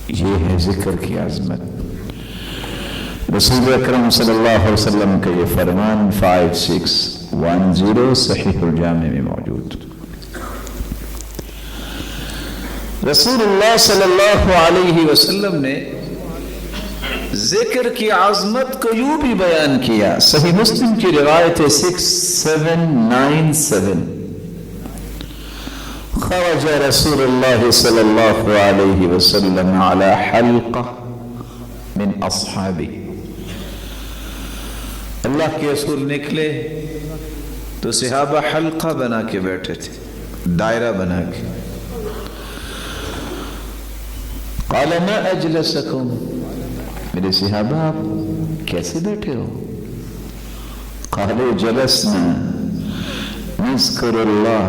یہ ہے ذکر کی عظمت. رسول اکرم صلی اللہ علیہ وسلم کا یہ فرمان 5610 صحیح الجامع میں موجود. رسول اللہ صلی اللہ علیہ وسلم نے ذکر کی عظمت کو یوں بھی بیان کیا. صحیح مسلم کی روایت ہے 6797. خرج رسول اللہ صلی اللہ علیہ وسلم على حلقہ من اصحابہ. اللہ کے رسول نکلے تو صحابہ حلقہ بنا کے بیٹھے تھے, دائرہ بنا کے. قال ما اجلسکم, میرے صحابہ آپ کیسے بیٹھے ہو؟ قالوا جلسنا نذكر الله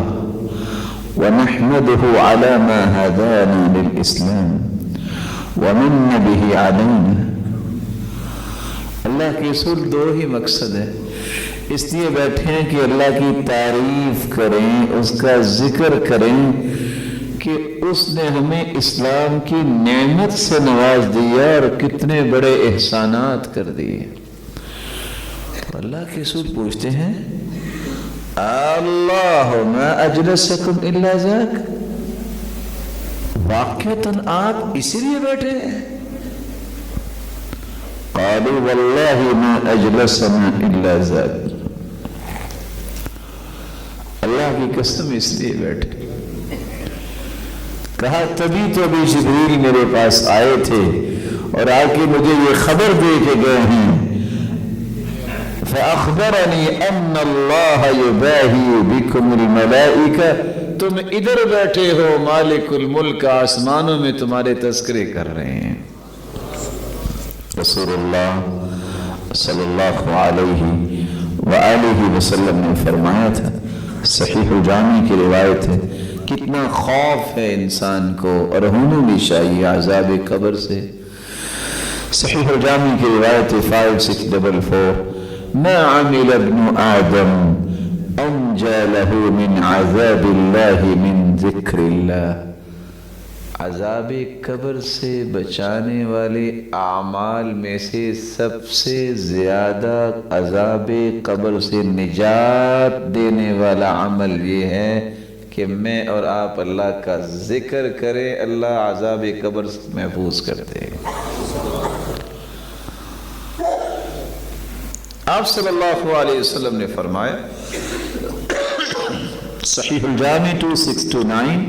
ونحمده على ما هدانا للإسلام ومن به علينا. اللہ کے رسول دو ہی مقصد ہے, اس لیے بیٹھے ہیں کہ اللہ کی تعریف کریں, اس کا ذکر کریں کہ اس نے ہمیں اسلام کی نعمت سے نواز دیا اور کتنے بڑے احسانات کر دیے. تو اللہ کے رسول پوچھتے ہیں اللہ ما اجلسکم الا ذاک, واقعتاً آپ اسی لیے بیٹھے ہیں؟ قالوا واللہ ما اجلسنا الا ذاک, اللہ کی قسم اس لیے بیٹھے. کہا تبھی تو ابھی جبریل میرے پاس آئے تھے اور آ کے مجھے یہ خبر دے کے گئے ہیں, فأخبرنی ان اللہ یباہی بکم الملائکہ, تم ادھر بیٹھے ہو, مالک الملک آسمانوں میں تمہارے تذکرے کر رہے ہیں. رسول اللہ صلی اللہ علیہ وآلہ وسلم نے فرمایا تھا, صحیح الجامع کی روایت ہے, کتنا خوف ہے انسان کو اور ہونا بھی چاہیے عذاب قبر سے. صحیح الجامع کی روایت 5644 ما عمل ابن آدم انجى له من عذاب الله من ذکر اللہ. عذاب قبر سے بچانے والے اعمال میں سے سب سے زیادہ عذاب قبر سے نجات دینے والا عمل یہ ہے کہ میں اور آپ اللہ کا ذکر کریں, اللہ عذاب قبر سے محفوظ کرتے ہیں. آپ صلی اللہ علیہ وسلم نے فرمایا صحیح الجامع 2629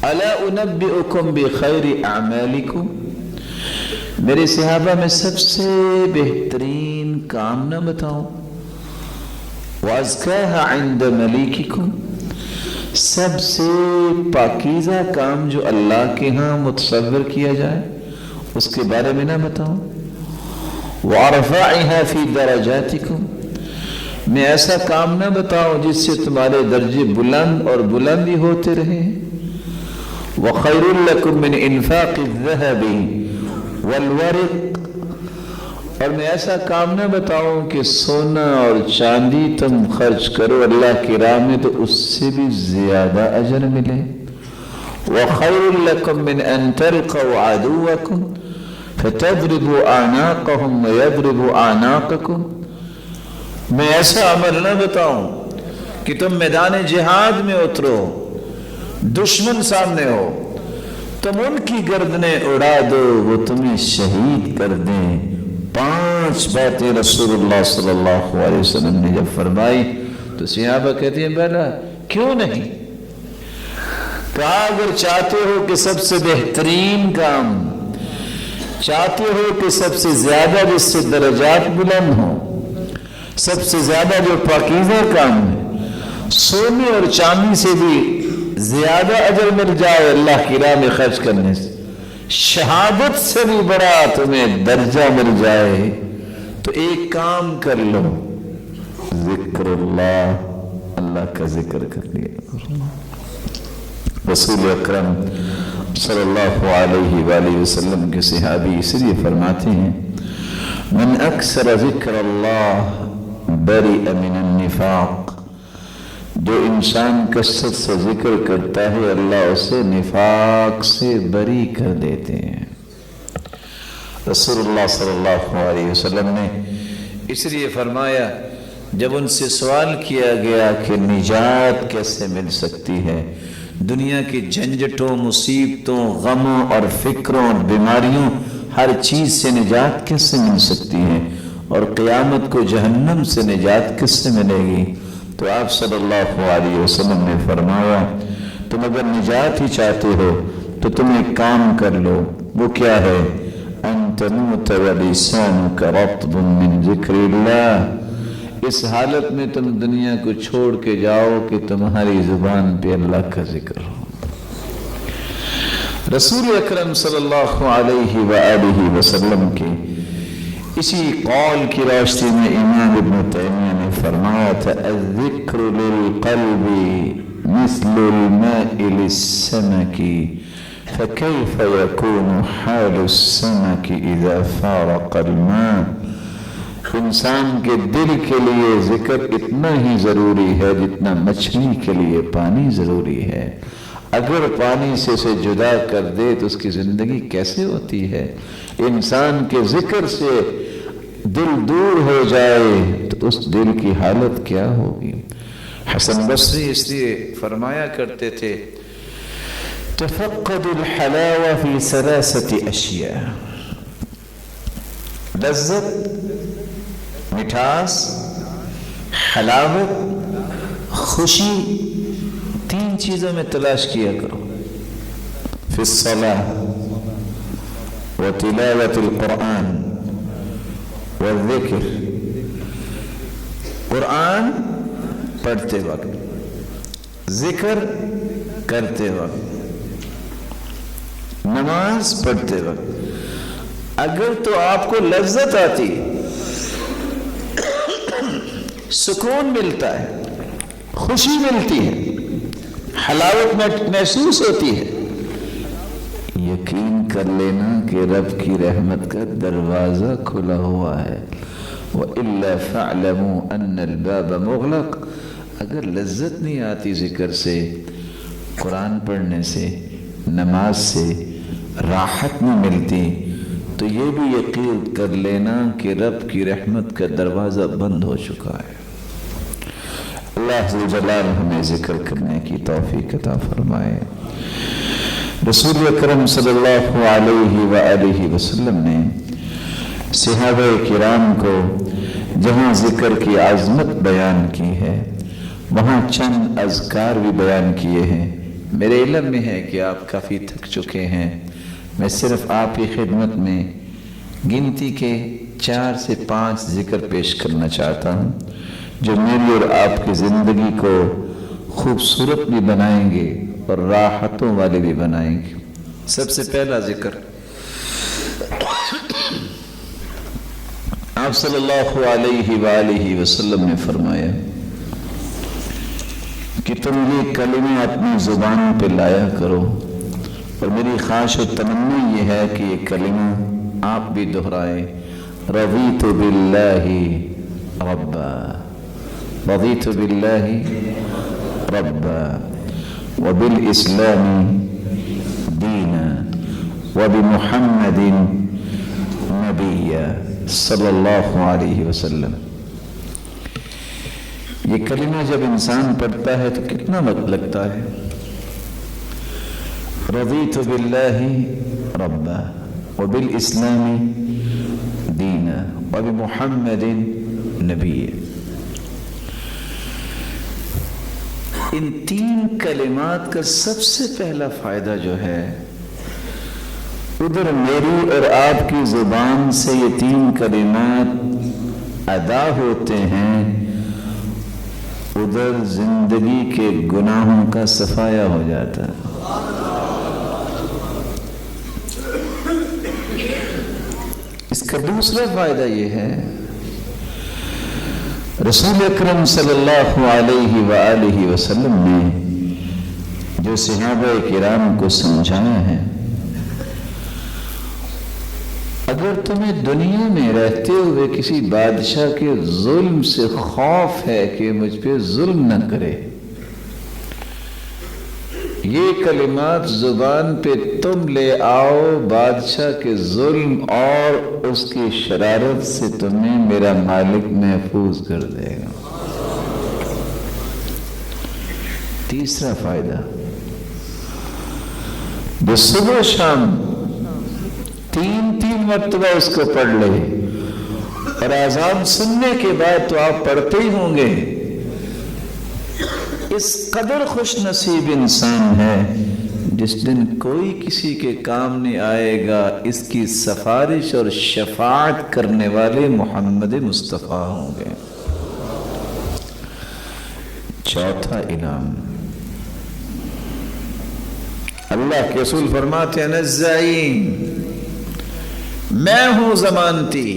الا انبئکم بخیر اعمالکم, میرے صحابہ میں سب سے بہترین کام نہ بتاؤں؟ وازکاها عند ملیککم, سب سے پاکیزہ کام جو اللہ کے ہاں متصور کیا جائے اس کے بارے میں نہ بتاؤں؟ وارفعها فی درجاتکم, میں ایسا کام نہ بتاؤں جس سے تمہارے درجے بلند اور بلند ہی ہوتے رہیں؟ وخیر لکم من انفاق الذهب والورق, اور میں ایسا کام نہ بتاؤں کہ سونا اور چاندی تم خرچ کرو اللہ کی راہ میں تو اس سے بھی زیادہ اجر ملے. وخیر لکم من ان تلقوا عدوکم فتضربوا اعناقهم ويضربوا اعناقكم, میں ایسا عمل نہ بتاؤں کہ تم میدان جہاد میں اترو, دشمن سامنے ہو, تم ان کی گردنیں اڑا دو, وہ تمہیں شہید کر دیں. 5 باتیں رسول اللہ صلی اللہ علیہ وسلم نے جب فرمائی تو صحابہ کہتے ہیں بھلا کیوں نہیں؟ کہا اگر چاہتے ہو کہ سب سے بہترین کام, چاہتے ہو کہ سب سے زیادہ جس سے درجات بلند ہوں, سب سے زیادہ جو پاکیزہ کام ہے, سونے اور چاندی سے بھی زیادہ اجر مل جائے اللہ کی راہ میں خرچ کرنے سے, شہادت سے بھی بڑا تمہیں درجہ مل جائے, تو ایک کام کر لو, ذکر اللہ, اللہ کا ذکر کر لیا. رسول اکرم صلی اللہ علیہ وآلہ وسلم کے صحابی اس لیے فرماتے ہیں من اکثر ذکر اللہ بریء من النفاق, جو انسان کثرت سے ذکر کرتا ہے اللہ اسے نفاق سے بری کر دیتے ہیں۔ رسول اللہ صلی اللہ علیہ وسلم نے اس لیے فرمایا جب ان سے سوال کیا گیا کہ نجات کیسے مل سکتی ہے، دنیا کی جھنجھٹوں، مصیبتوں، غموں اور فکروں اور بیماریوں، ہر چیز سے نجات کیسے مل سکتی ہے، اور قیامت کو جہنم سے نجات کس سے ملے گی؟ تو آپ صلی اللہ علیہ وسلم نے فرمایا تم اگر نجات ہی چاہتے ہو تو تم ایک کام کر لو، وہ کیا ہے؟ ان تموت ولسانک رطب من ذکر اللہ، اس حالت میں تم دنیا کو چھوڑ کے جاؤ کہ تمہاری زبان پہ اللہ کا ذکر ہو۔ رسول اکرم صلی اللہ علیہ وآلہ وسلم کے اسی قول کی روشنی میں امام ابن تیمیہ نے فرمایا تھا الذکر للقلب مثل الماء للسمك فكيف يكون حال السمك اذا فارق الماء، انسان کے دل کے لیے ذکر اتنا ہی ضروری ہے جتنا مچھلی کے لیے پانی ضروری ہے، اگر پانی سے اسے جدا کر دے تو اس کی زندگی کیسے ہوتی ہے؟ انسان کے ذکر سے دل دور ہو جائے تو اس دل کی حالت کیا ہوگی؟ حسن بصری اس لیے فرمایا کرتے تھے تفقد الحلاوہ فی ثلاثۃ اشیاء، لذت، مٹھاس، حلاوت، خوشی، تین چیزوں میں تلاش کیا کرو۔ فی الصلاۃ وتلاوۃ القرآن والذکر، قرآن پڑھتے وقت، ذکر کرتے وقت، نماز پڑھتے وقت، اگر تو آپ کو لذت آتی، سکون ملتا ہے، خوشی ملتی ہے، حلاوت محسوس ہوتی ہے، یقین کر لینا کہ رب کی رحمت کا دروازہ کھلا ہوا ہے۔ وَإِلَّا فَاعْلَمُوا أَنَّ الْبَابَ مُغْلَقٌ، اگر لذت نہیں آتی ذکر سے، قرآن پڑھنے سے، نماز سے، راحت نہیں ملتی، تو یہ بھی یقین کر لینا کہ رب کی رحمت کا دروازہ بند ہو چکا ہے۔ اللہ ذو جلال ہمیں ذکر کرنے کی توفیق عطا فرمائے۔ رسول اکرم صلی اللہ علیہ وآلہ وسلم نے صحابہ کرام کو جہاں ذکر کی عظمت بیان کی ہے وہاں چند اذکار بھی بیان کیے ہیں۔ میرے علم میں ہے کہ آپ کافی تھک چکے ہیں، میں صرف آپ کی خدمت میں گنتی کے 4 سے 5 ذکر پیش کرنا چاہتا ہوں جو میری اور آپ کی زندگی کو خوبصورت بھی بنائیں گے اور راحتوں والے بھی بنائیں گے۔ سب سے پہلا ذکر آپ صلی اللہ علیہ وآلہ وسلم نے فرمایا کہ تم یہ کلمہ اپنی زبان پہ لایا کرو، اور میری خواہش و تمنا یہ ہے کہ یہ کلمہ آپ بھی دہرائیں، رضیت باللہ ربا، رضیت باللہ ربا وبالاسلام دینا وبمحمد نبیا صلی اللہ علیہ وسلم۔ یہ کلمہ جب انسان پڑھتا ہے تو کتنا وقت لگتا ہے؟ رضیت باللہ ربا وبالاسلام دینا وبمحمد نبیا، ان 3 کلمات کا سب سے پہلا فائدہ جو ہے ادھر میری اور آپ کی زبان سے یہ 3 کلمات ادا ہوتے ہیں، ادھر زندگی کے گناہوں کا صفایا ہو جاتا ہے۔ اس کا دوسرا فائدہ یہ ہے رسول اکرم صلی اللہ علیہ وآلہ وسلم نے جو صحابہ کرام کو سمجھایا ہے، اگر تمہیں دنیا میں رہتے ہوئے کسی بادشاہ کے ظلم سے خوف ہے کہ مجھ پہ ظلم نہ کرے، یہ کلمات زبان پہ تم لے آؤ، بادشاہ کے ظلم اور اس کی شرارت سے تمہیں میرا مالک محفوظ کر دے گا۔ تیسرا فائدہ، جو صبح شام 3 مرتبہ اس کو پڑھ لے، اور آذان سننے کے بعد تو آپ پڑھتے ہی ہوں گے، اس قدر خوش نصیب انسان ہے جس دن کوئی کسی کے کام نہیں آئے گا، اس کی سفارش اور شفاعت کرنے والے محمد مصطفیٰ ہوں گے۔ چوتھا انعام، اللہ کے رسول فرماتے ہیں الزعیم، میں ہوں ضمانتی۔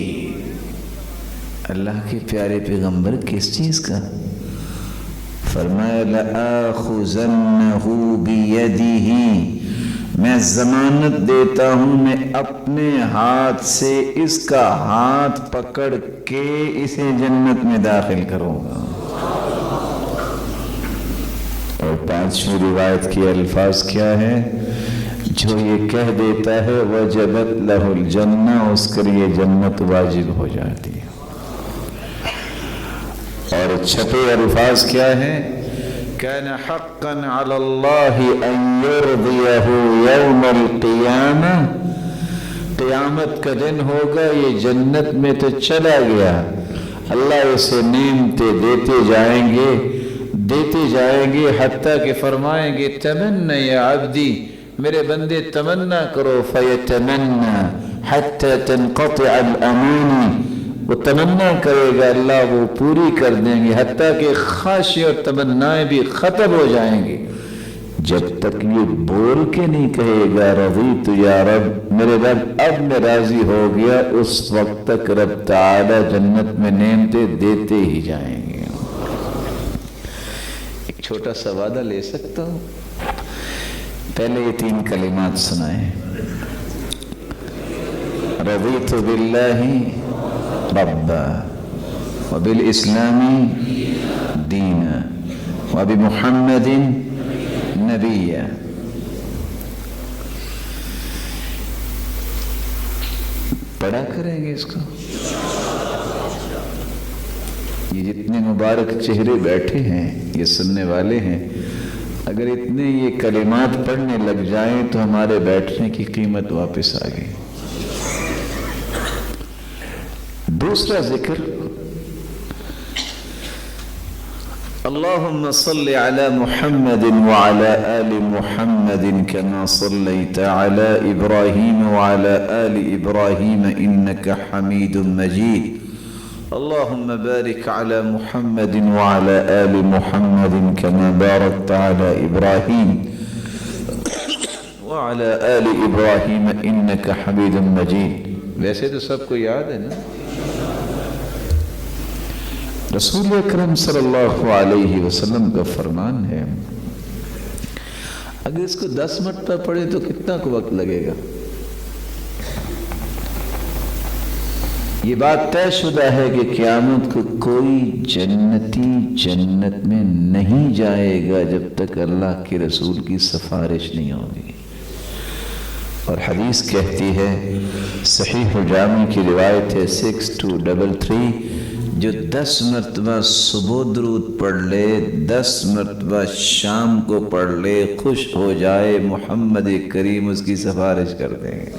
اللہ کے پیارے پیغمبر کس چیز کا؟ فرمایا لآخذنہ بیدہ، میں ضمانت دیتا ہوں، میں اپنے ہاتھ سے اس کا ہاتھ پکڑ کے اسے جنت میں داخل کروں گا۔ اور 5ویں روایت کے الفاظ کیا ہے؟ جو یہ کہہ دیتا ہے وجبت لہ الجنہ، اس کے لیے جنت واجب ہو جاتی ہے۔ اور 6 الفاظ کیا ہے؟ کان حقا علی اللہ ان یرضیہ یوم القیامہ، قیامت کا دن ہوگا، یہ جنت میں تو چلا گیا، اللہ اسے نعمتیں دیتے جائیں گے حتیٰ کہ فرمائیں گے تمنا یا عبدی، میرے بندے تمنا کرو، فیتمنا حتی تنقطع الامانی، وہ تمنا کرے گا، اللہ وہ پوری کر دیں گے حتیٰ کہ خواہشیں اور تمنائیں بھی ختم ہو جائیں گی، جب تک یہ بول کے نہیں کہے گا رضیت یا رب، میرے رب اب میں راضی ہو گیا، اس وقت تک رب تعالی جنت میں نعمتیں دیتے ہی جائیں گے۔ ایک چھوٹا سا وعدہ لے سکتا ہوں؟ پہلے یہ 3 کلمات سنائیں، رضیت باللہ ربا وبالاسلام دینا وبمحمد نبیا۔ پڑھا کریں گے اس کو؟ یہ جتنے مبارک چہرے بیٹھے ہیں، یہ سننے والے ہیں، اگر اتنے یہ کلمات پڑھنے لگ جائیں تو ہمارے بیٹھنے کی قیمت واپس آ گئی۔ دوسرا ذکر، اللہم صل علی محمد وعلی آل محمد كما صلیت علی ابراہیم وعلی آل ابراہیم انک حمید مجید، اللہم بارک علی محمد وعلی آل محمد كما بارکت علی ابراہیم وعلی آل ابراہیم انک حمید مجید۔ ویسے تو سب کو یاد ہے نا؟ رسول اکرم صلی اللہ علیہ وسلم کا فرمان ہے، اگر اس کو 10 مرتبہ پڑھے تو کتنا کو وقت لگے گا؟ یہ بات طے شدہ ہے کہ قیامت کو کوئی جنتی جنت میں نہیں جائے گا جب تک اللہ کے رسول کی سفارش نہیں ہوگی۔ اور حدیث کہتی ہے، صحیح جامع کی روایت ہے 6233، جو 10 مرتبہ صبح درود پڑھ لے، 10 مرتبہ شام کو پڑھ لے، خوش ہو جائے، محمد کریم اس کی سفارش کر دیں گے۔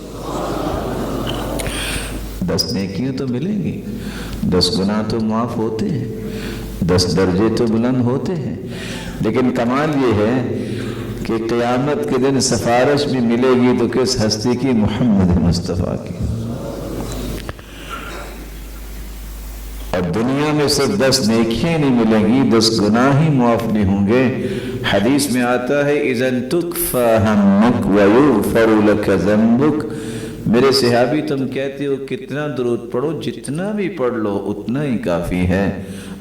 10 نیکیاں تو ملیں گی، 10 گناہ تو معاف ہوتے ہیں، 10 درجے تو بلند ہوتے ہیں، لیکن کمال یہ ہے کہ قیامت کے دن سفارش بھی ملے گی تو کس ہستی کی؟ محمد مصطفیٰ کی۔ اور دنیا میں صرف 10 نیکیاں نہیں ملیں گی، 10 گناہ ہی معاف نہیں ہوں گے۔ حدیث میں آتا ہے اذا تکفى همك ويغفر لك ذنبك، میرے صحابی تم کہتے ہو کتنا درود پڑھو، جتنا بھی پڑھ لو اتنا ہی کافی ہے۔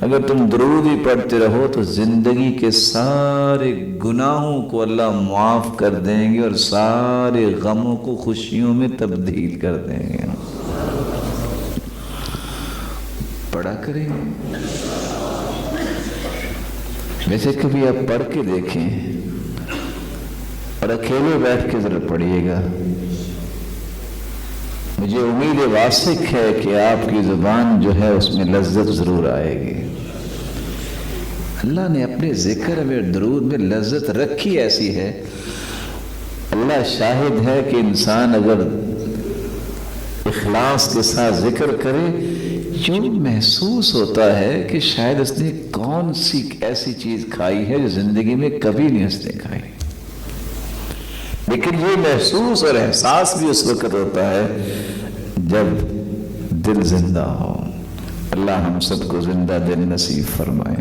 اگر تم درود ہی پڑھتے رہو تو زندگی کے سارے گناہوں کو اللہ معاف کر دیں گے اور سارے غموں کو خوشیوں میں تبدیل کر دیں گے۔ پڑھا کریں گے؟ ویسے کبھی آپ پڑھ کے دیکھیں، اور اکیلے بیٹھ کے ذرا پڑھیے گا. مجھے امید واثق ہے کہ آپ کی زبان جو ہے اس میں لذت ضرور آئے گی. اللہ نے اپنے ذکر میں درود میں لذت رکھی ایسی ہے. اللہ شاہد ہے کہ انسان اگر اخلاص کے ساتھ ذکر کرے یوں محسوس ہوتا ہے کہ شاید اس نے کون سی ایسی چیز کھائی ہے جو زندگی میں کبھی نہیں اس نے کھائی. لیکن یہ محسوس اور احساس بھی اس وقت ہوتا ہے جب دل زندہ ہو. اللہ ہم سب کو زندہ دل نصیب فرمائے.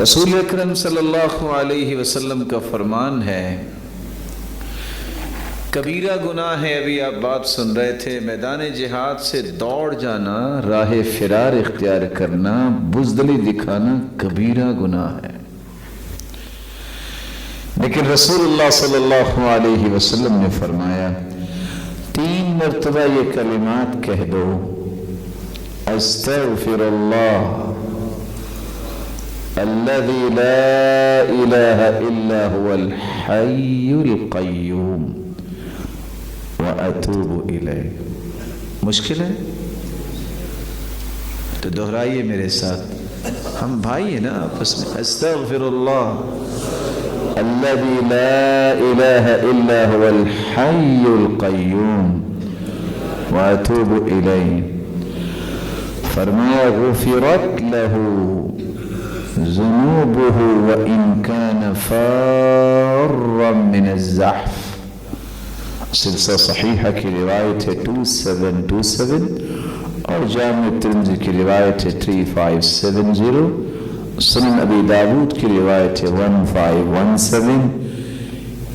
رسول اکرم صلی اللہ علیہ وسلم کا فرمان ہے کبیرہ گناہ ہے. ابھی آپ بات سن رہے تھے, میدان جہاد سے دوڑ جانا, راہ فرار اختیار کرنا, بزدلی دکھانا کبیرہ گناہ ہے. لیکن رسول اللہ صلی اللہ علیہ وسلم نے فرمایا 3 مرتبہ یہ کلمات کہہ دو, استغفر اللہ الذي لا الہ الا هو الحی القیوم واتوب الیہ. مشکل ہے تو دہرائیے میرے ساتھ, ہم بھائی ہیں نا آپس میں. استغفر اللہ الذي لا الہ الا هو الحی القیوم واتوب الیہ. فرمایا غفرت له ذنوبه وإن كان فارا من الزحف. سلسلہ صحیحہ کی روایت ہے 2727 اور جامع ترمذی کی روایت ہے 3570. سنن ابی داود کی روایت ہے 1517.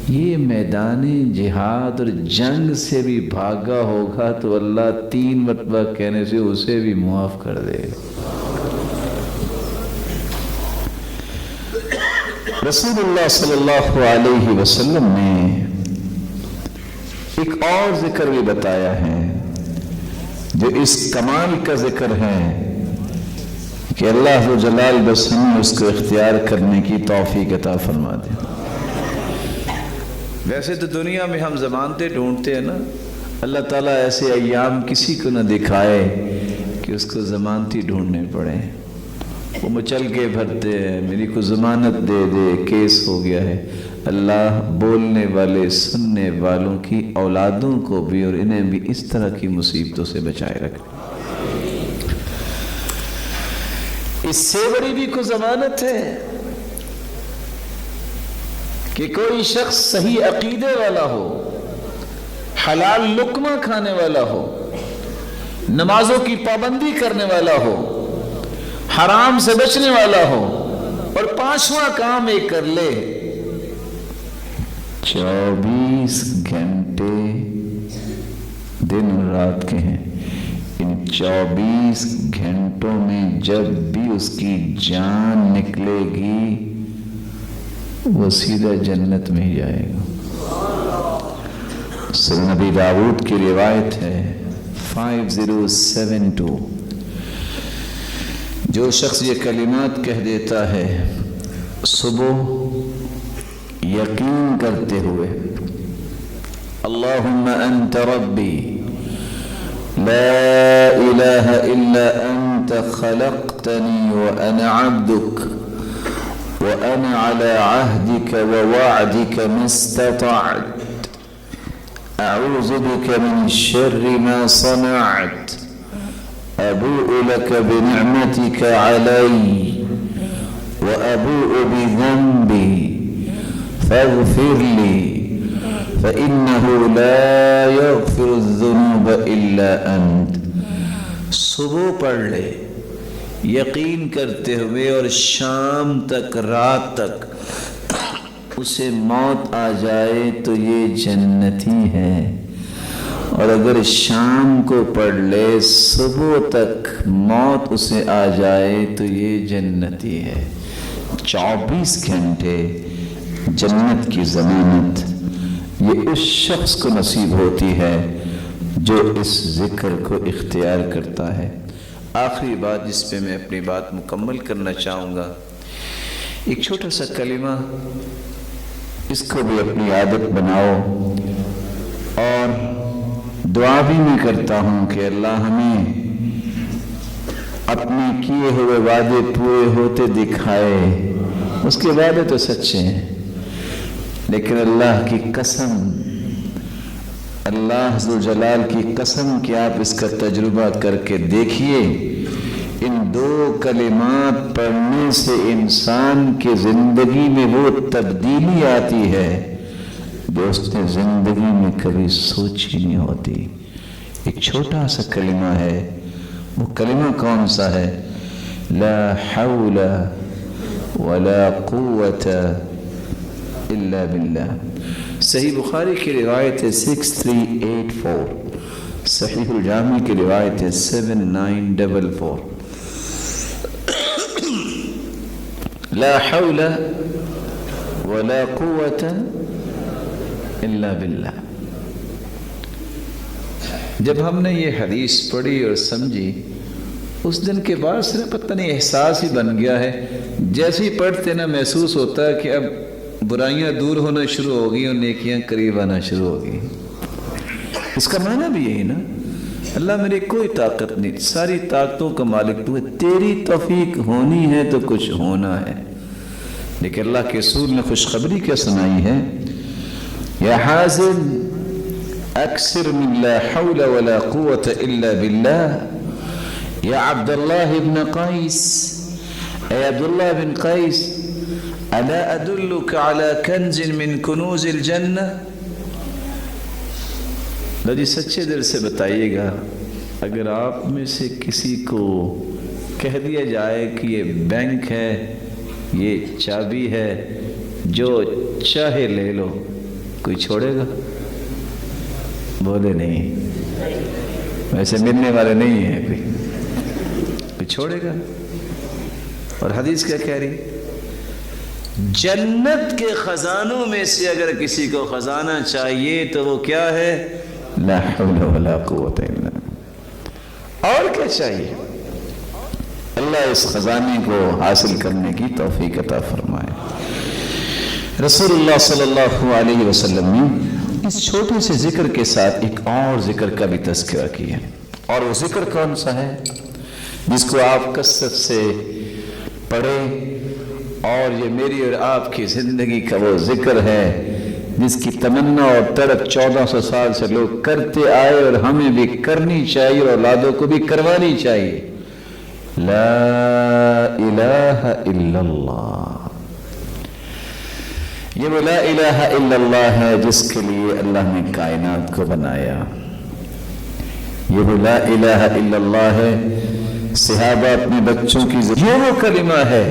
یہ میدان جہاد اور جنگ سے بھی بھاگا ہوگا تو اللہ 3 مرتبہ کہنے سے اسے بھی معاف کر دے. رسول اللہ صلی اللہ علیہ وسلم نے ایک اور ذکر بھی بتایا ہے جو اس کمال کا ذکر ہے کہ اللہ جلال بس ہمیں اس کو اختیار کرنے کی توفیق عطا فرما دے. ویسے تو دنیا میں ہم ضمانتیں ڈھونڈتے ہیں نا, اللہ تعالیٰ ایسے ایام کسی کو نہ دکھائے کہ اس کو ضمانتی ڈھونڈنے پڑے. وہ مچل کے بھرتے ہیں, میری کو ضمانت دے دے, کیس ہو گیا ہے. اللہ بولنے والے سننے والوں کی اولادوں کو بھی اور انہیں بھی اس طرح کی مصیبتوں سے بچائے رکھے. اس سے بڑی بھی کوئی ضمانت ہے کہ کوئی شخص صحیح عقیدے والا ہو, حلال لقمہ کھانے والا ہو, نمازوں کی پابندی کرنے والا ہو, حرام سے بچنے والا ہو اور 5واں کام ایک کر لے. 24 گھنٹے دن اور رات کے ہیں. ان 24 گھنٹوں میں جب بھی اس کی جان نکلے گی وہ سیدھا جنت میں ہی جائے گا. سنن ابی داود کی روایت ہے 5072. جو شخص یہ کلمات کہہ دیتا ہے صبح یقین کرتے ہوئے اللہم انت ربی لا الہ الا انت خلقتنی وانا عبدک وانا على عهدك ووعدك ما استطعت اعوذ بك من شر ما صنعت ابوء لك بنعمتك علي وابوء بذنبي فاغفر لي فانه لا يغفر الذنوب الا انت. صبح پڑھ لے یقین کرتے ہوئے اور شام تک رات تک اسے موت آ جائے تو یہ جنتی ہے, اور اگر شام کو پڑھ لے صبح تک موت اسے آ جائے تو یہ جنتی ہے. 24 گھنٹے جنت کی ضمانت یہ اس شخص کو نصیب ہوتی ہے جو اس ذکر کو اختیار کرتا ہے. آخری بات جس پہ میں اپنی بات مکمل کرنا چاہوں گا ایک چھوٹا سا کلمہ، اس کو بھی اپنی عادت بناؤ، اور دعا بھی میں کرتا ہوں کہ اللہ ہمیں اپنے کیے ہوئے وعدے پورے ہوتے دکھائے۔ اس کے وعدے تو سچے ہیں، لیکن اللہ کی قسم، اللہ ذوالجلال کی قسم کہ آپ اس کا تجربہ کر کے دیکھیے، ان دو کلمات پڑھنے سے انسان کی زندگی میں وہ تبدیلی آتی ہے جو اس نے زندگی میں کبھی سوچی نہیں ہوتی۔ ایک چھوٹا سا کلمہ ہے، وہ کلمہ کون سا ہے؟ لا حول ولا قوت الا باللہ۔ صحیح بخاری کی روایت ہے 6384، صحیح الجامع کی روایت ہے 7944۔ لا حول ولا قوت الا باللہ۔ جب ہم نے یہ حدیث پڑھی اور سمجھی، اس دن کے بعد سے پتہ نہیں احساس ہی بن گیا ہے، جیسے ہی پڑھتے نا محسوس ہوتا ہے کہ اب برائیاں دور ہونا شروع ہو گئی اور نیکیاں قریب آنا شروع ہو گئی۔ اس کا معنی بھی یہی نا، اللہ میری کوئی طاقت نہیں، ساری طاقتوں کا مالک تو ہے، تیری توفیق ہونی ہے تو کچھ ہونا ہے۔ لیکن اللہ کے رسول نے خوشخبری کیا سنائی ہے؟ یا حازم اکثر من لا حول ولا قوت الا باللہ، یا عبداللہ بن قیس، اے عبداللہ بن قیس، الا ادلک علی کنز من کنوز الجنہ؟ جی سچے دل سے بتائیے گا، اگر آپ میں سے کسی کو کہہ دیا جائے کہ یہ بینک ہے، یہ چابی ہے، جو چاہے لے لو، کوئی چھوڑے گا؟ بولے نہیں، ویسے ملنے والے نہیں ہیں، کوئی چھوڑے گا؟ اور حدیث کیا کہہ رہی؟ جنت کے خزانوں میں سے اگر کسی کو خزانہ چاہیے تو وہ کیا ہے؟ لا حول ولا قوت الا باللہ۔ اور کیا چاہیے؟ اللہ اس خزانے کو حاصل کرنے کی توفیق عطا فرمائے۔ رسول اللہ صلی اللہ علیہ وسلم نے اس چھوٹے سے ذکر کے ساتھ ایک اور ذکر کا بھی تذکرہ کیا، اور وہ ذکر کون سا ہے جس کو آپ کثرت سے پڑھیں، اور یہ میری اور آپ کی زندگی کا وہ ذکر ہے جس کی تمنا اور تڑپ 1400 سال سے لوگ کرتے آئے اور ہمیں بھی کرنی چاہیے اور اولادوں کو بھی کروانی چاہیے۔ لا الہ الا اللہ۔ یہ وہ لا الہ الا اللہ ہے جس کے لیے اللہ نے کائنات کو بنایا۔ یہ وہ لا الہ الا اللہ ہے، صحابہ اپنے بچوں کی یہ وہ کلمہ ہے،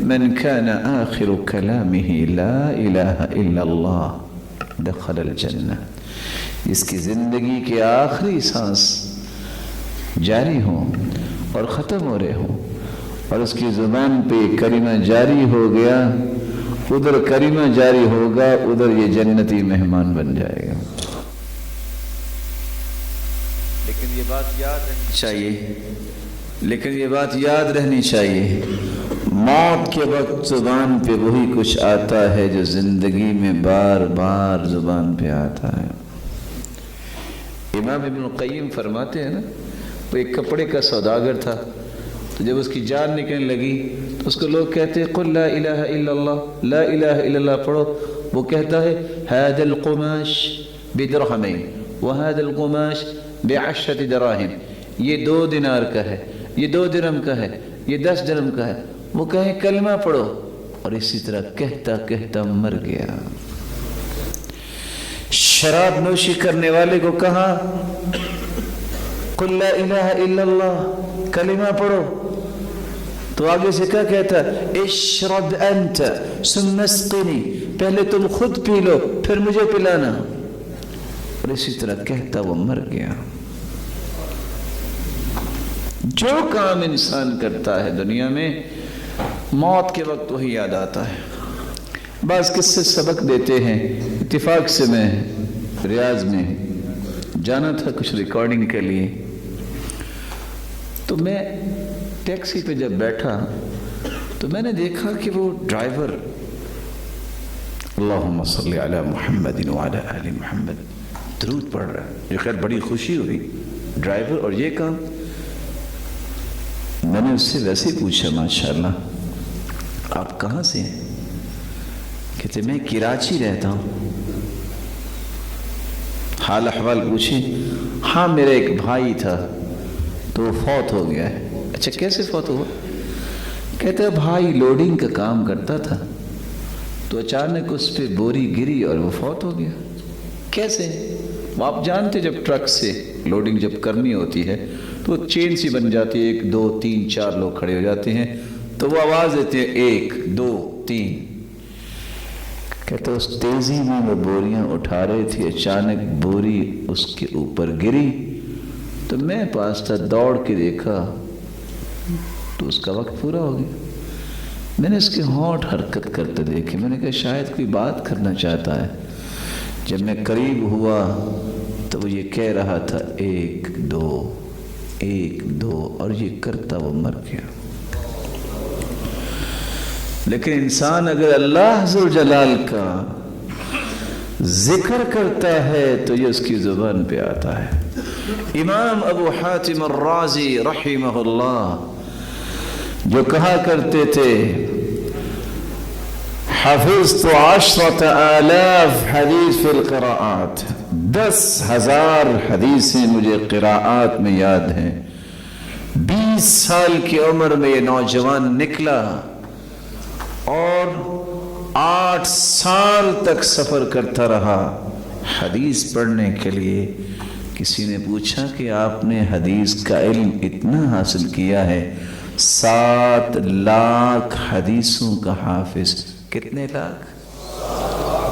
من كان آخر كلامه لا الہ الا اللہ دخل الجنہ، اس کی زندگی کے آخری سانس جاری ہوں اور ختم ہو رہے ہوں اور اس کی زبان پہ کلمہ جاری ہو گیا، ادھر کلمہ جاری ہوگا، ادھر یہ جنتی مہمان بن جائے گا۔ لیکن یہ بات یاد رہنی چاہیے، موت کے وقت زبان پہ وہی کچھ آتا ہے جو زندگی میں بار بار زبان پہ آتا ہے۔ امام ابن القیم فرماتے ہیں نا، وہ ایک کپڑے کا سوداگر تھا، تو جب اس کی جان نکلنے لگی تو اس کو لوگ کہتے قل لا الہ الا اللہ، لا الہ الا اللہ پڑھو، وہ کہتا ہے هذا القماش بدرہمین وهذا القماش بعشرة دراہم، یہ 2 دینار کا ہے، یہ 2 درہم کا ہے، یہ 10 درہم کا ہے۔ وہ کہیں کلمہ پڑھو، اور اسی طرح کہتا کہتا مر گیا۔ شراب نوشی کرنے والے کو کہا قل لا الہ الا اللہ، کلمہ پڑھو، تو آگے سے کیا کہتا؟ اشرب انت ثم اسقنی، پہلے تم خود پی لو پھر مجھے پلانا، اور اسی طرح کہتا وہ مر گیا۔ جو کام انسان کرتا ہے دنیا میں، موت کے وقت وہی یاد آتا ہے۔ بعض قصے سبق دیتے ہیں۔ اتفاق سے میں ریاض میں جانا تھا کچھ ریکارڈنگ کے لیے، تو میں ٹیکسی پہ جب بیٹھا تو میں نے دیکھا کہ وہ ڈرائیور اللہم صلی علی محمد وعلی آل محمد درود پڑھ رہا ہے. یہ خیر بڑی خوشی ہوئی. ڈرائیور اور یہ کام. میں نے اس سے ویسے پوچھا ماشاءاللہ آپ کہاں سے ہیں؟ کہتے میں کراچی رہتا ہوں. حال احوال پوچھے. ہاں میرا ایک بھائی تھا تو وہ فوت ہو گیا ہے. اچھا کیسے فوت ہوا؟ کہتے بھائی لوڈنگ کا کام کرتا تھا تو اچانک اس پہ بوری گری اور وہ فوت ہو گیا. کیسے؟ آپ جانتے جب ٹرک سے لوڈنگ جب کرنی ہوتی ہے تو وہ چین سی بن جاتی ہے, 1 2 3 4 لوگ کھڑے ہو جاتے ہیں تو وہ آواز دیتے ہیں 1 2 3. کہتے اس تیزی میں وہ بوریاں اٹھا رہی تھی, اچانک بوری اس کے اوپر گری تو میں پاس تھا, دوڑ کے دیکھا تو اس کا وقت پورا ہو گیا. میں نے اس کے ہونٹ حرکت کرتے دیکھے. میں نے کہا شاید کوئی بات کرنا چاہتا ہے. جب میں قریب ہوا تو وہ یہ کہہ رہا تھا 1 2 1 2 اور یہ کرتا وہ مر گیا. لیکن انسان اگر اللہ ذوالجلال کا ذکر کرتا ہے تو یہ اس کی زبان پہ آتا ہے. امام ابو حاتم الرازی رحمہ اللہ جو کہا کرتے تھے حفظت 10,000 حدیث فی القراءات, 10,000 حدیثیں مجھے قراءات میں یاد ہیں. 20 سال کی عمر میں یہ نوجوان نکلا اور 8 سال تک سفر کرتا رہا حدیث پڑھنے کے لیے. کسی نے پوچھا کہ آپ نے حدیث کا علم اتنا حاصل کیا ہے. 7 لاکھ حدیثوں کا حافظ. کتنے لاکھ؟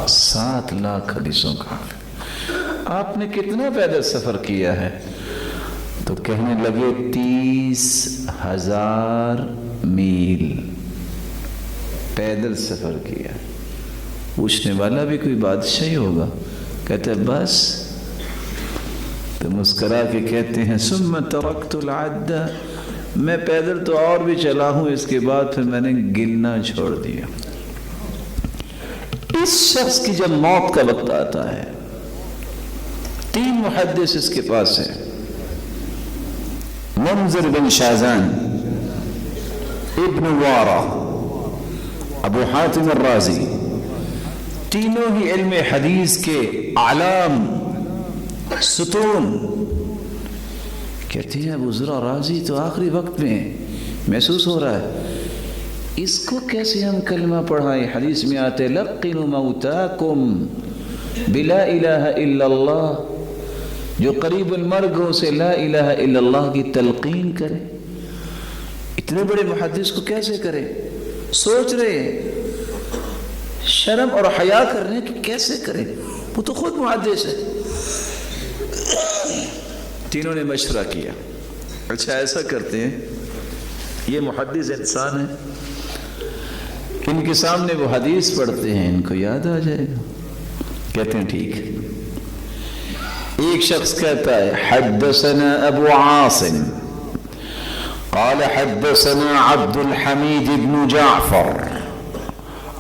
7 لاکھ حدیثوں کا حافظ. آپ نے کتنا پیدل سفر کیا ہے؟ تو کہنے لگے 30,000 میل پیدل سفر کیا. پوچھنے والا بھی کوئی بادشاہ ہی ہوگا. کہتے بس. تو مسکرا کے کہتے ہیں ثم ترکت العد, میں پیدل تو اور بھی چلا ہوں, اس کے بعد پھر میں نے گننا چھوڑ دیا. اس شخص کی جب موت کا وقت آتا ہے 3 محدث اس کے پاس ہیں, منذر بن شازان, ابن وارا, ابو حاتم الرازی, تینوں ہی علم حدیث کے اعلام ستون. کہتے ہیں ابو ذرا رازی تو آخری وقت میں محسوس ہو رہا ہے, اس کو کیسے ہم کلمہ پڑھائیں؟ حدیث میں آتے لقنوا موتاکم بلا الہ الا اللہ, جو قریب المرگ ہو سے لا الہ الا اللہ کی تلقین کرے. اتنے بڑے محدث کو کیسے کرے؟ سوچ رہے ہیں, شرم اور حیا کر رہے ہیں کہ کیسے کرے, وہ تو خود محدث ہے. تینوں نے مشورہ کیا. اچھا ایسا کرتے ہیں, یہ محدث انسان ہے, ان کے سامنے وہ حدیث پڑھتے ہیں, ان کو یاد آ جائے گا. کہتے ہیں ٹھیک ہے. ایک شخص کہتا ہے حدثنا ابو عاصم قال حدثنا عبد الحمید بن جعفر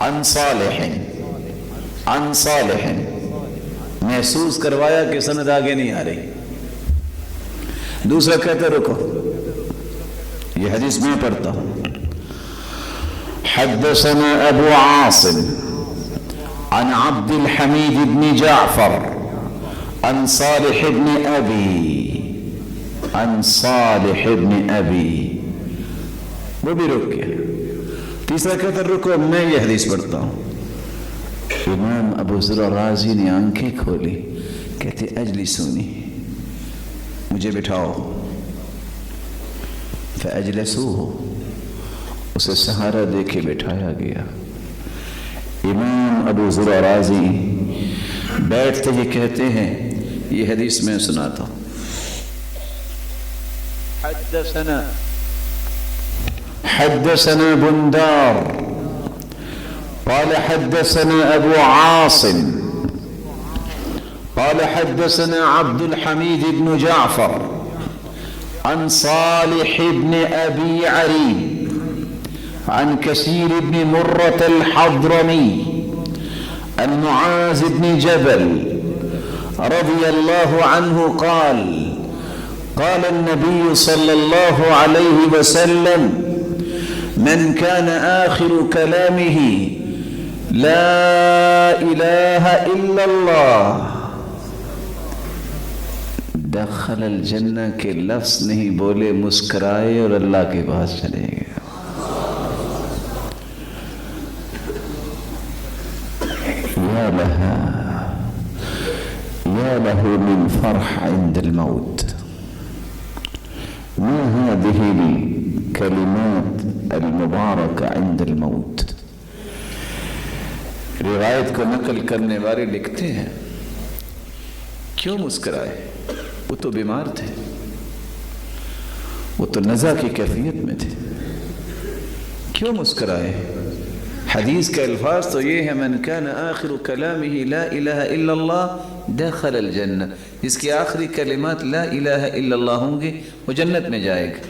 عن صالح. محسوس کروایا کہ سند آگے نہیں آ رہی. دوسرا کہتا رکو, یہ حدیث میں پڑھتا ہوں. حدثنا ابو عاصم عن عبد الحمید بن جعفر عن صالح بن ابی. وہ بھی رک گیا. تیسرا کہتا رکو میں یہ حدیث پڑھتا ہوں. امام ابو ذر رازی نے آنکھیں کھولی. کہتے اجلسونی, مجھے بٹھاؤ. فاجلسوہ, اسے سہارا دے کے بٹھایا گیا. امام ابو ذر رازی بیٹھتے ہی کہتے ہیں, یہ حدیث میں سناتا ہوں. حدثنا بندار قال حدثنا ابو عاصم قال حدثنا عبد الحمید بن جعفر عن صالح بن ابی عریب عن كثير بن مرة الحضرمي عن معاذ بن جبل رضي الله عنه قال قال النبي صلى الله عليه وسلم من كان آخر كلامه لا إله إلا الله دخل الجنہ کے لفظ نہیں بولے مسکرائے اور اللہ کے پاس چلے گئے. يا له من فرح عند الموت. ما هذه الكلمات المباركة عند الموت. روایت کو نقل کرنے والے لکھتے ہیں کیوں مسکرائے؟ وہ تو بیمار تھے، وہ تو نزع کی کیفیت میں تھے، کیوں مسکرائے؟ حدیث کے الفاظ تو یہ ہے من کان آخر کلامہ لا الہ الا اللہ دخل الجنہ، جس کی آخری کلمات لا الہ الا اللہ ہوں گے وہ جنت میں جائے گا.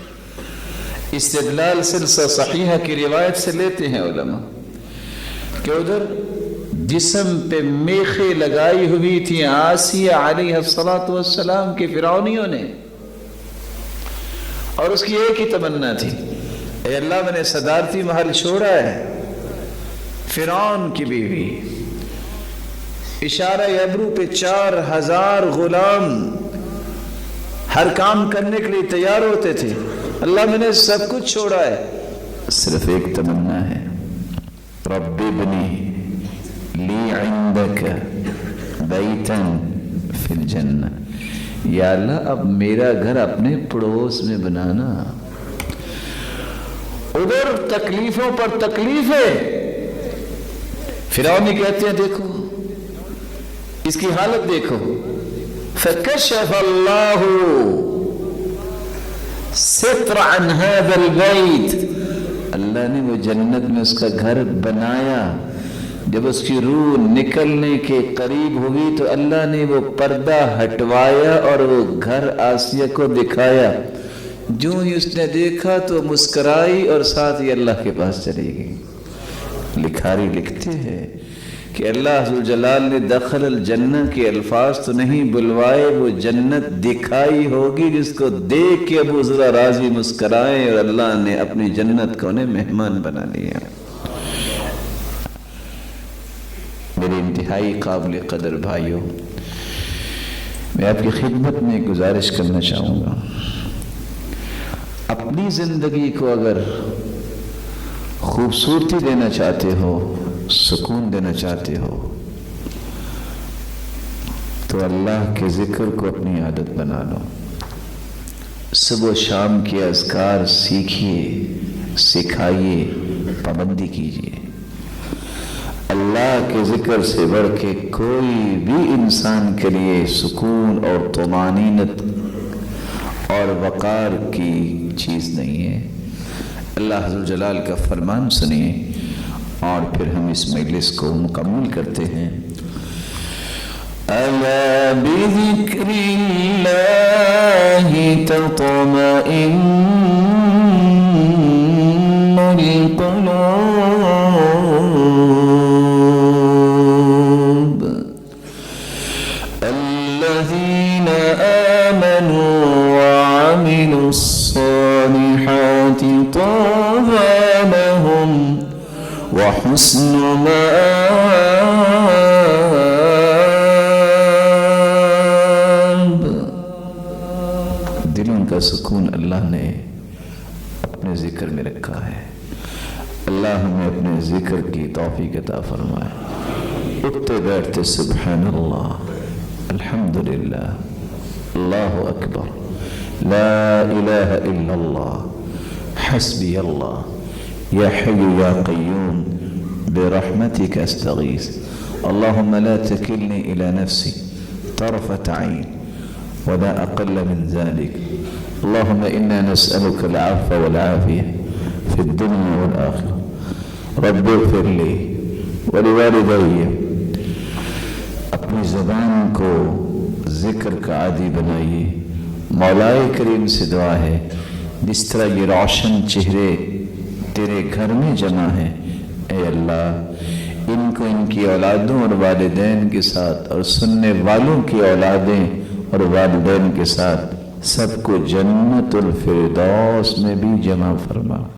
استدلال سلسلہ صحیحہ کی روایت سے لیتے ہیں علماء کہ ادھر جسم پہ میخیں لگائی ہوئی تھی آسیہ علیہ السلام کے فرعونیوں نے، اور اس کی ایک ہی تمنا تھی اے اللہ میں نے صدارتی محل چھوڑا ہے، فرعون کی بیوی اشارہ ابرو پہ 4000 غلام ہر کام کرنے کے لیے تیار ہوتے تھے، اللہ میں نے سب کچھ چھوڑا ہے، صرف ایک تمنا ہے رب ابنی لی عندک بیتا فی الجنہ، یا اللہ اب میرا گھر اپنے پڑوس میں بنانا. ادھر تکلیفوں پر تکلیفیں. فرعونی کہتے ہیں دیکھو اس کی حالت دیکھو، فکشف اللہ ستر عن هذا البیت، اللہ نے وہ جنت میں اس کا گھر بنایا. جب اس کی روح نکلنے کے قریب ہوئی تو اللہ نے وہ پردہ ہٹوایا اور وہ گھر آسیہ کو دکھایا. جو ہی اس نے دیکھا تو مسکرائی اور ساتھ ہی اللہ کے پاس چلی گئی. لکھاری لکھتے ہیں کہ اللہ ذوالجلال نے دخل الجنہ کے الفاظ تو نہیں بلوائے، وہ جنت دکھائی ہوگی جس کو دیکھ کے ابو ذرا راضی مسکرائے، اور اللہ نے اپنی جنت کو انہیں مہمان بنا لیا. میرے انتہائی قابل قدر بھائیوں، میں آپ کی خدمت میں گزارش کرنا چاہوں گا، اپنی زندگی کو اگر خوبصورتی دینا چاہتے ہو، سکون دینا چاہتے ہو، تو اللہ کے ذکر کو اپنی عادت بنا لو. صبح و شام کے اذکار سیکھیے، سکھائیے، پابندی کیجیے. اللہ کے ذکر سے بڑھ کے کوئی بھی انسان کے لیے سکون اور طمانینت اور وقار کی چیز نہیں ہے. اللہ ذوالجلال کا فرمان سنیے اور پھر ہم اس مجلس کو مکمل کرتے ہیں. الا بذکر اللہ تطمئن القلوب الذین آمنوا وعملوا الصالحات طاب لهم وحسن مآب. دلوں کا سکون اللہ نے اپنے ذکر میں رکھا ہے. اللہ ہمیں اپنے ذکر کی توفیق عطا فرمائے. اٹھتے بیٹھتے سبحان اللہ، الحمدللہ، اللہ اکبر، لا الہ الا اللہ، حسبی اللہ، یا حی یا قیوم برحمتک استغیث، اللہم لا تکلنی الى نفسی طرفت عین ولا اقل من ذلك، اللہم انا نسألک العفو والعافیہ فی الدنیا والآخرہ، رب اغفر لی ولوالدی. اپنی زبان کو ذکر کا عادی بنائیے. مولا کریم سے دعا ہے جس طرح یہ روشن چہرے تیرے گھر میں جمع ہیں، اے اللہ ان کو ان کی اولادوں اور والدین کے ساتھ اور سننے والوں کی اولادیں اور والدین کے ساتھ سب کو جنت الفردوس میں بھی جمع فرما۔